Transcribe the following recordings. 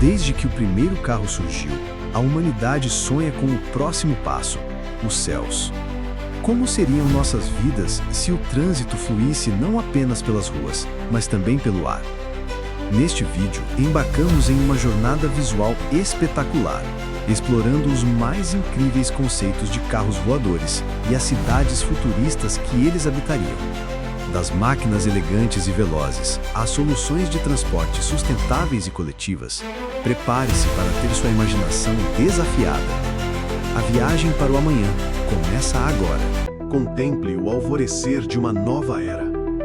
Desde que o primeiro carro surgiu, a humanidade sonha com o próximo passo, os céus. Como seriam nossas vidas se o trânsito fluísse não apenas pelas ruas, mas também pelo ar? Neste vídeo, embarcamos em uma jornada visual espetacular, explorando os mais incríveis conceitos de carros voadores e as cidades futuristas que eles habitariam. Das máquinas elegantes e velozes às soluções de transporte sustentáveis e coletivas, prepare-se para ter sua imaginação desafiada. A viagem para o amanhã começa agora. Contemple o alvorecer de uma nova era.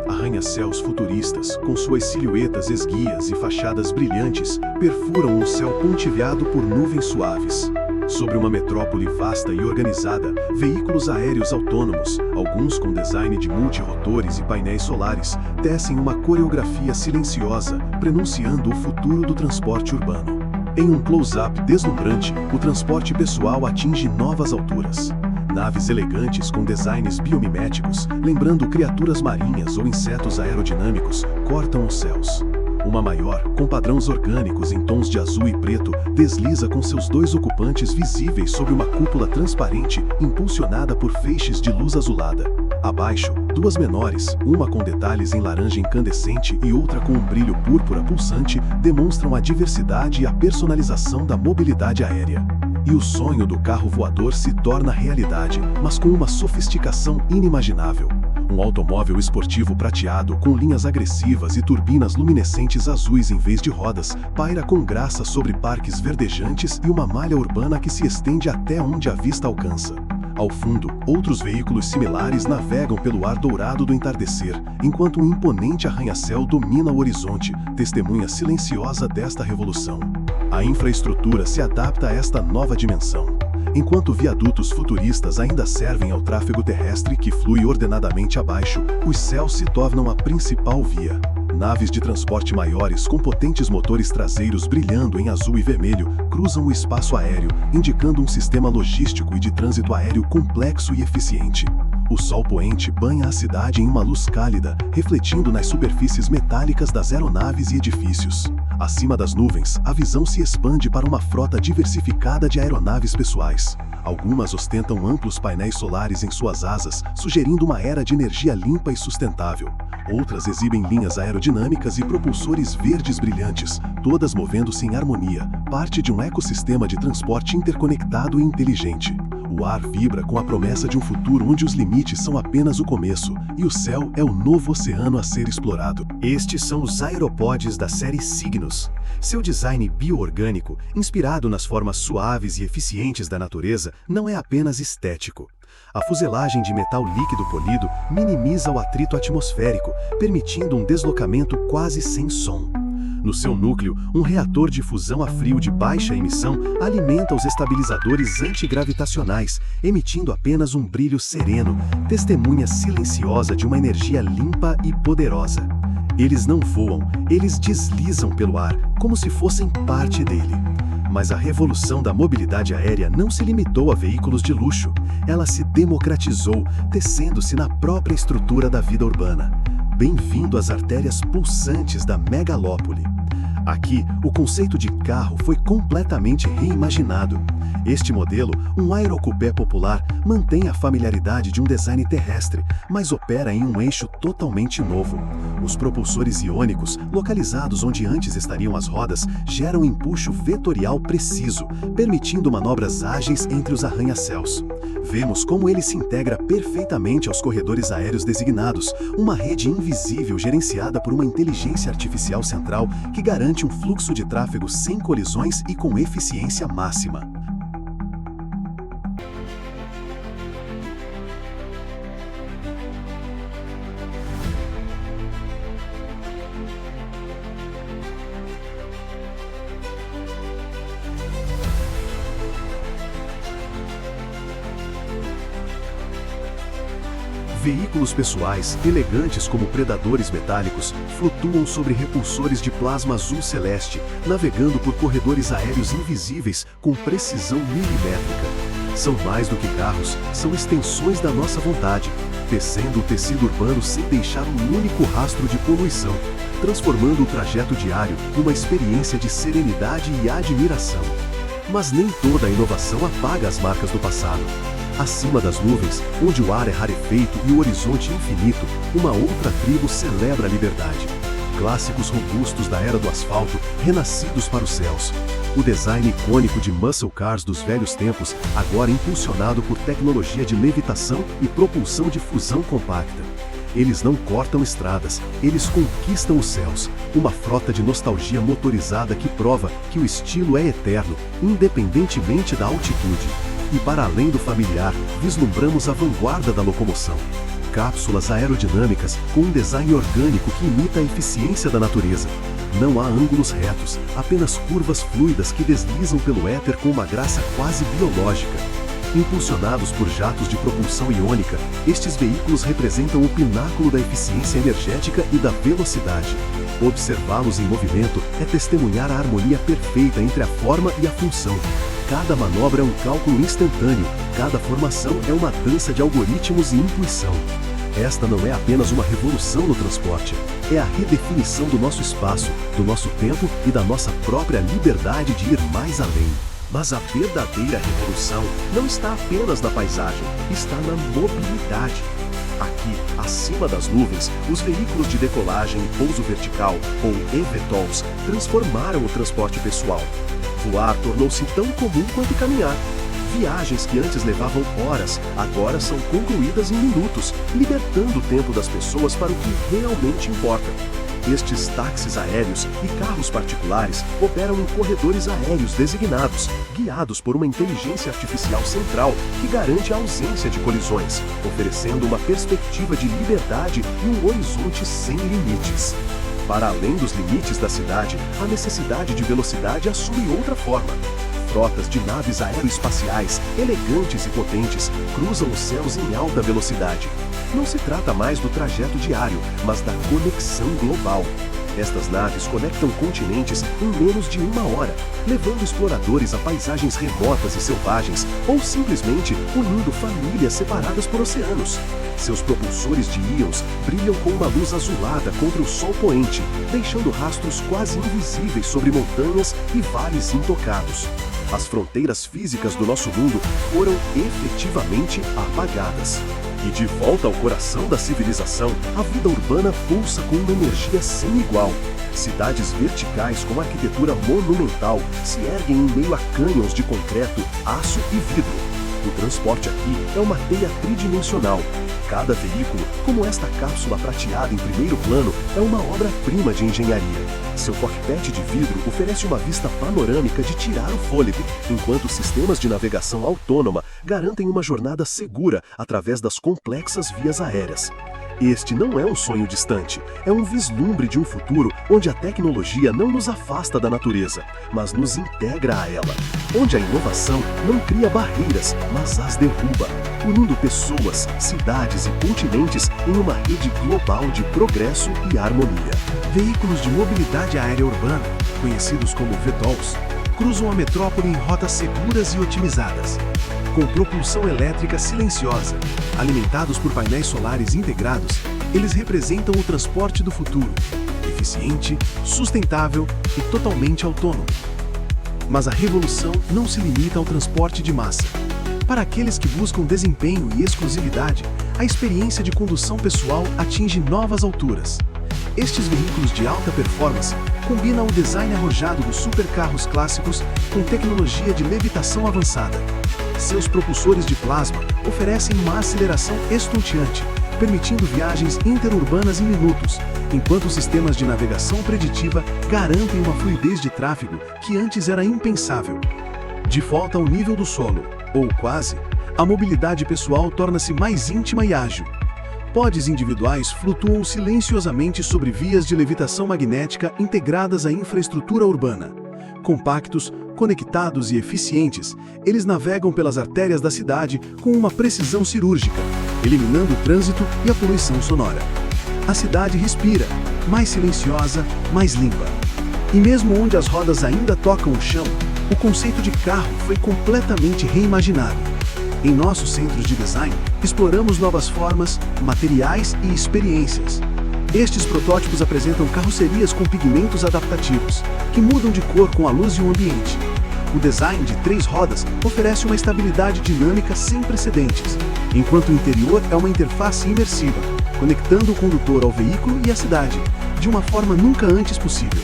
Arranha-céus futuristas, com suas silhuetas esguias e fachadas brilhantes, perfuram um céu pontilhado por nuvens suaves. Sobre uma metrópole vasta e organizada, veículos aéreos autônomos, alguns com design de multirotores e painéis solares, tecem uma coreografia silenciosa, prenunciando o futuro do transporte urbano. Em um close-up deslumbrante, o transporte pessoal atinge novas alturas. Naves elegantes com designs biomiméticos, lembrando criaturas marinhas ou insetos aerodinâmicos, cortam os céus. Uma maior, com padrões orgânicos em tons de azul e preto, desliza com seus dois ocupantes visíveis sob uma cúpula transparente, impulsionada por feixes de luz azulada. Abaixo, duas menores, uma com detalhes em laranja incandescente e outra com um brilho púrpura pulsante, demonstram a diversidade e a personalização da mobilidade aérea. E o sonho do carro voador se torna realidade, mas com uma sofisticação inimaginável. Um automóvel esportivo prateado com linhas agressivas e turbinas luminescentes azuis em vez de rodas, paira com graça sobre parques verdejantes e uma malha urbana que se estende até onde a vista alcança. Ao fundo, outros veículos similares navegam pelo ar dourado do entardecer, enquanto um imponente arranha-céu domina o horizonte, testemunha silenciosa desta revolução. A infraestrutura se adapta a esta nova dimensão. Enquanto viadutos futuristas ainda servem ao tráfego terrestre que flui ordenadamente abaixo, os céus se tornam a principal via. Naves de transporte maiores com potentes motores traseiros brilhando em azul e vermelho cruzam o espaço aéreo, indicando um sistema logístico e de trânsito aéreo complexo e eficiente. O sol poente banha a cidade em uma luz cálida, refletindo nas superfícies metálicas das aeronaves e edifícios. Acima das nuvens, a visão se expande para uma frota diversificada de aeronaves pessoais. Algumas ostentam amplos painéis solares em suas asas, sugerindo uma era de energia limpa e sustentável. Outras exibem linhas aerodinâmicas e propulsores verdes brilhantes, todas movendo-se em harmonia, parte de um ecossistema de transporte interconectado e inteligente. O ar vibra com a promessa de um futuro onde os limites são apenas o começo, e o céu é o novo oceano a ser explorado. Estes são os aeropods da série Cygnus. Seu design bio-orgânico, inspirado nas formas suaves e eficientes da natureza, não é apenas estético. A fuselagem de metal líquido polido minimiza o atrito atmosférico, permitindo um deslocamento quase sem som. No seu núcleo, um reator de fusão a frio de baixa emissão alimenta os estabilizadores antigravitacionais, emitindo apenas um brilho sereno, testemunha silenciosa de uma energia limpa e poderosa. Eles não voam, eles deslizam pelo ar, como se fossem parte dele. Mas a revolução da mobilidade aérea não se limitou a veículos de luxo. Ela se democratizou, tecendo-se na própria estrutura da vida urbana. Bem-vindo às artérias pulsantes da megalópole. Aqui, o conceito de carro foi completamente reimaginado. Este modelo, um aerocupé popular, mantém a familiaridade de um design terrestre, mas opera em um eixo totalmente novo. Os propulsores iônicos, localizados onde antes estariam as rodas, geram empuxo vetorial preciso, permitindo manobras ágeis entre os arranha-céus. Vemos como ele se integra perfeitamente aos corredores aéreos designados, uma rede invisível gerenciada por uma inteligência artificial central que garante um fluxo de tráfego sem colisões e com eficiência máxima. Veículos pessoais, elegantes como predadores metálicos, flutuam sobre repulsores de plasma azul celeste, navegando por corredores aéreos invisíveis com precisão milimétrica. São mais do que carros, são extensões da nossa vontade, tecendo o tecido urbano sem deixar um único rastro de poluição. transformando o trajeto diário numa experiência de serenidade e admiração. Mas nem toda a inovação apaga as marcas do passado. Acima das nuvens, onde o ar é rarefeito e o horizonte infinito, uma outra tribo celebra a liberdade. Clássicos robustos da era do asfalto, renascidos para os céus. O design icônico de muscle cars dos velhos tempos, agora impulsionado por tecnologia de levitação e propulsão de fusão compacta. Eles não cortam estradas, eles conquistam os céus. Uma frota de nostalgia motorizada que prova que o estilo é eterno, independentemente da altitude. E para além do familiar, vislumbramos a vanguarda da locomoção. Cápsulas aerodinâmicas com um design orgânico que imita a eficiência da natureza. Não há ângulos retos, apenas curvas fluidas que deslizam pelo éter com uma graça quase biológica. Impulsionados por jatos de propulsão iônica, estes veículos representam o pináculo da eficiência energética e da velocidade. Observá-los em movimento é testemunhar a harmonia perfeita entre a forma e a função. Cada manobra é um cálculo instantâneo, cada formação é uma dança de algoritmos e intuição. Esta não é apenas uma revolução no transporte, é a redefinição do nosso espaço, do nosso tempo e da nossa própria liberdade de ir mais além. Mas a verdadeira revolução não está apenas na paisagem, está na mobilidade. Aqui, acima das nuvens, os veículos de decolagem e pouso vertical, ou eVTOLs, transformaram o transporte pessoal. Voar tornou-se tão comum quanto caminhar. Viagens que antes levavam horas, agora são concluídas em minutos, libertando o tempo das pessoas para o que realmente importa. Estes táxis aéreos e carros particulares operam em corredores aéreos designados, guiados por uma inteligência artificial central que garante a ausência de colisões, oferecendo uma perspectiva de liberdade e um horizonte sem limites. Para além dos limites da cidade, a necessidade de velocidade assume outra forma. Frotas de naves aeroespaciais, elegantes e potentes, cruzam os céus em alta velocidade. Não se trata mais do trajeto diário, mas da conexão global. Estas naves conectam continentes em menos de uma hora, levando exploradores a paisagens remotas e selvagens, ou simplesmente unindo famílias separadas por oceanos. Seus propulsores de íons brilham com uma luz azulada contra o sol poente, deixando rastros quase invisíveis sobre montanhas e vales intocados. As fronteiras físicas do nosso mundo foram efetivamente apagadas. E de volta ao coração da civilização, a vida urbana pulsa com uma energia sem igual. Cidades verticais com arquitetura monumental se erguem em meio a cânions de concreto, aço e vidro. O transporte aqui é uma teia tridimensional. Cada veículo, como esta cápsula prateada em primeiro plano, é uma obra-prima de engenharia. Seu cockpit de vidro oferece uma vista panorâmica de tirar o fôlego, enquanto sistemas de navegação autônoma garantem uma jornada segura através das complexas vias aéreas. Este não é um sonho distante, é um vislumbre de um futuro onde a tecnologia não nos afasta da natureza, mas nos integra a ela. Onde a inovação não cria barreiras, mas as derruba, unindo pessoas, cidades e continentes em uma rede global de progresso e harmonia. Veículos de mobilidade aérea urbana, conhecidos como VTOLs, cruzam a metrópole em rotas seguras e otimizadas. Com propulsão elétrica silenciosa, alimentados por painéis solares integrados, eles representam o transporte do futuro, eficiente, sustentável e totalmente autônomo. Mas a revolução não se limita ao transporte de massa. Para aqueles que buscam desempenho e exclusividade, a experiência de condução pessoal atinge novas alturas. Estes veículos de alta performance combinam o design arrojado dos supercarros clássicos com tecnologia de levitação avançada. Seus propulsores de plasma oferecem uma aceleração estonteante, permitindo viagens interurbanas em minutos, enquanto sistemas de navegação preditiva garantem uma fluidez de tráfego que antes era impensável. De volta ao nível do solo, ou quase, a mobilidade pessoal torna-se mais íntima e ágil. Pods individuais flutuam silenciosamente sobre vias de levitação magnética integradas à infraestrutura urbana. Compactos, conectados e eficientes, eles navegam pelas artérias da cidade com uma precisão cirúrgica, eliminando o trânsito e a poluição sonora. A cidade respira, mais silenciosa, mais limpa. E mesmo onde as rodas ainda tocam o chão, o conceito de carro foi completamente reimaginado. Em nossos centros de design, exploramos novas formas, materiais e experiências. Estes protótipos apresentam carrocerias com pigmentos adaptativos, que mudam de cor com a luz e o ambiente. O design de 3 rodas oferece uma estabilidade dinâmica sem precedentes, enquanto o interior é uma interface imersiva, conectando o condutor ao veículo e à cidade, de uma forma nunca antes possível.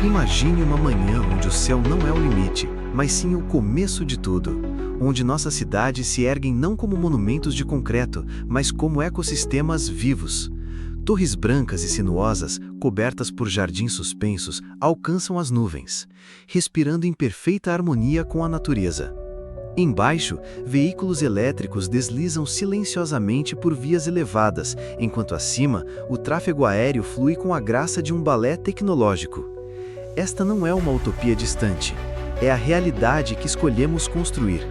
Imagine uma manhã onde o céu não é o limite, mas sim o começo de tudo. Onde nossas cidades se erguem não como monumentos de concreto, mas como ecossistemas vivos. Torres brancas e sinuosas, cobertas por jardins suspensos, alcançam as nuvens, respirando em perfeita harmonia com a natureza. Embaixo, veículos elétricos deslizam silenciosamente por vias elevadas, enquanto acima, o tráfego aéreo flui com a graça de um balé tecnológico. Esta não é uma utopia distante, é a realidade que escolhemos construir.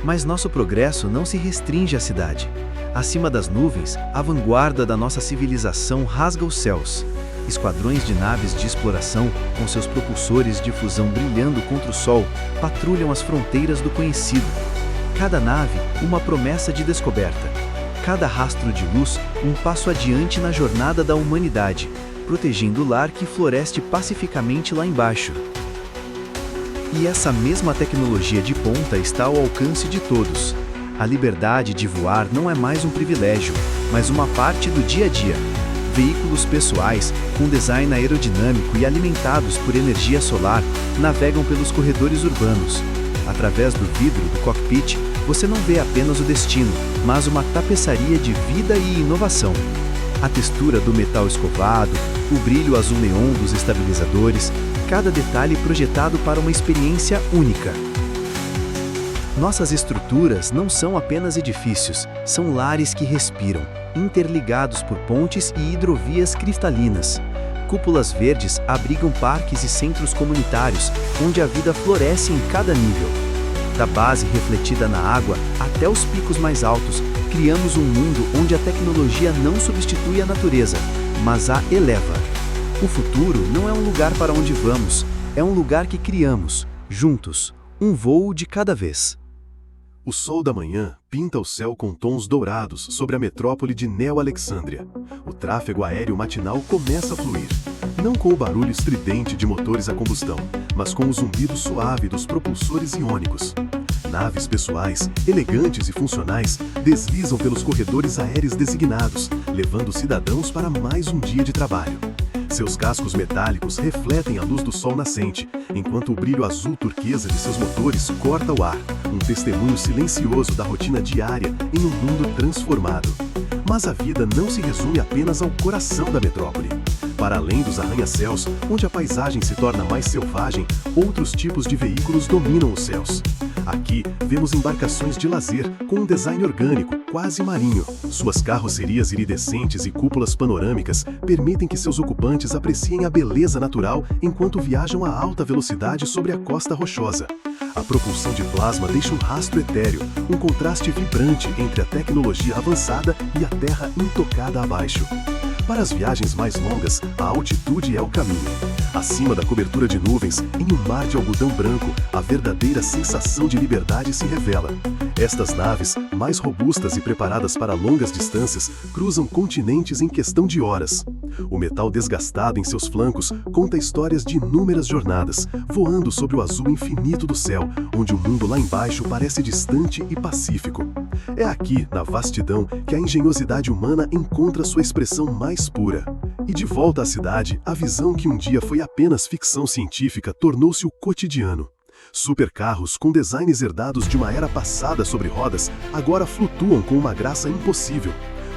Mas nosso progresso não se restringe à cidade. Acima das nuvens, a vanguarda da nossa civilização rasga os céus. Esquadrões de naves de exploração, com seus propulsores de fusão brilhando contra o sol, patrulham as fronteiras do conhecido. Cada nave, uma promessa de descoberta. Cada rastro de luz, um passo adiante na jornada da humanidade, protegendo o lar que floresce pacificamente lá embaixo. E essa mesma tecnologia de ponta está ao alcance de todos. A liberdade de voar não é mais um privilégio, mas uma parte do dia a dia. Veículos pessoais, com design aerodinâmico e alimentados por energia solar, navegam pelos corredores urbanos. Através do vidro do cockpit, você não vê apenas o destino, mas uma tapeçaria de vida e inovação. A textura do metal escovado, o brilho azul neon dos estabilizadores, cada detalhe projetado para uma experiência única. Nossas estruturas não são apenas edifícios, são lares que respiram, interligados por pontes e hidrovias cristalinas. Cúpulas verdes abrigam parques e centros comunitários, onde a vida floresce em cada nível. Da base refletida na água até os picos mais altos, criamos um mundo onde a tecnologia não substitui a natureza, mas a eleva. O futuro não é um lugar para onde vamos, é um lugar que criamos, juntos, um voo de cada vez. O sol da manhã pinta o céu com tons dourados sobre a metrópole de Neo Alexandria. O tráfego aéreo matinal começa a fluir, não com o barulho estridente de motores a combustão, mas com o zumbido suave dos propulsores iônicos. Naves pessoais, elegantes e funcionais, deslizam pelos corredores aéreos designados, levando cidadãos para mais um dia de trabalho. Seus cascos metálicos refletem a luz do sol nascente, enquanto o brilho azul turquesa de seus motores corta o ar, um testemunho silencioso da rotina diária em um mundo transformado. Mas a vida não se resume apenas ao coração da metrópole. Para além dos arranha-céus, onde a paisagem se torna mais selvagem, outros tipos de veículos dominam os céus. Aqui, vemos embarcações de lazer com um design orgânico, quase marinho. Suas carrocerias iridescentes e cúpulas panorâmicas permitem que seus ocupantes apreciem a beleza natural enquanto viajam a alta velocidade sobre a costa rochosa. A propulsão de plasma deixa um rastro etéreo, um contraste vibrante entre a tecnologia avançada e a terra intocada abaixo. Para as viagens mais longas, a altitude é o caminho. Acima da cobertura de nuvens, em um mar de algodão branco, a verdadeira sensação de liberdade se revela. Estas naves, mais robustas e preparadas para longas distâncias, cruzam continentes em questão de horas. O metal desgastado em seus flancos conta histórias de inúmeras jornadas, voando sobre o azul infinito do céu, onde o mundo lá embaixo parece distante e pacífico. É aqui, na vastidão, que a engenhosidade humana encontra sua expressão mais pura. E de volta à cidade, a visão que um dia foi apenas ficção científica tornou-se o cotidiano. Supercarros com designs herdados de uma era passada sobre rodas agora flutuam com uma graça impossível.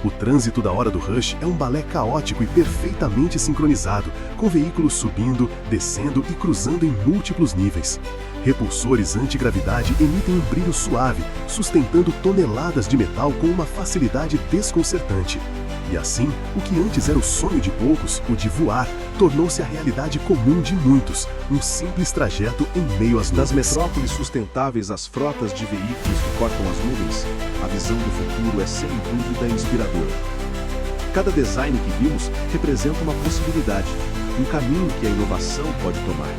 O trânsito da hora do rush é um balé caótico e perfeitamente sincronizado, com veículos subindo, descendo e cruzando em múltiplos níveis. Repulsores antigravidade emitem um brilho suave, sustentando toneladas de metal com uma facilidade desconcertante. E assim, o que antes era o sonho de poucos, o de voar, tornou-se a realidade comum de muitos, um simples trajeto em meio às nuvens. Das metrópoles sustentáveis às frotas de veículos que cortam as nuvens, a visão do futuro é sem dúvida inspiradora. Cada design que vimos representa uma possibilidade, um caminho que a inovação pode tomar.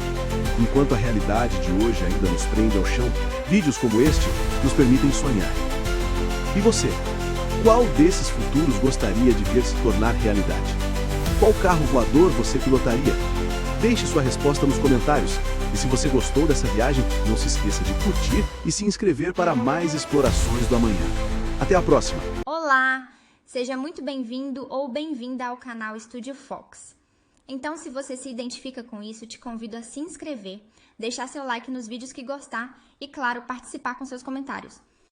Enquanto a realidade de hoje ainda nos prende ao chão, vídeos como este nos permitem sonhar. E você? Qual desses futuros gostaria de ver se tornar realidade? Qual carro voador você pilotaria? Deixe sua resposta nos comentários. E se você gostou dessa viagem, não se esqueça de curtir e se inscrever para mais explorações do amanhã. Até a próxima! Olá! Seja muito bem-vindo ou bem-vinda ao canal Estúdio Fox. Então, se você se identifica com isso, te convido a se inscrever, deixar seu like nos vídeos que gostar e, claro, participar com seus comentários.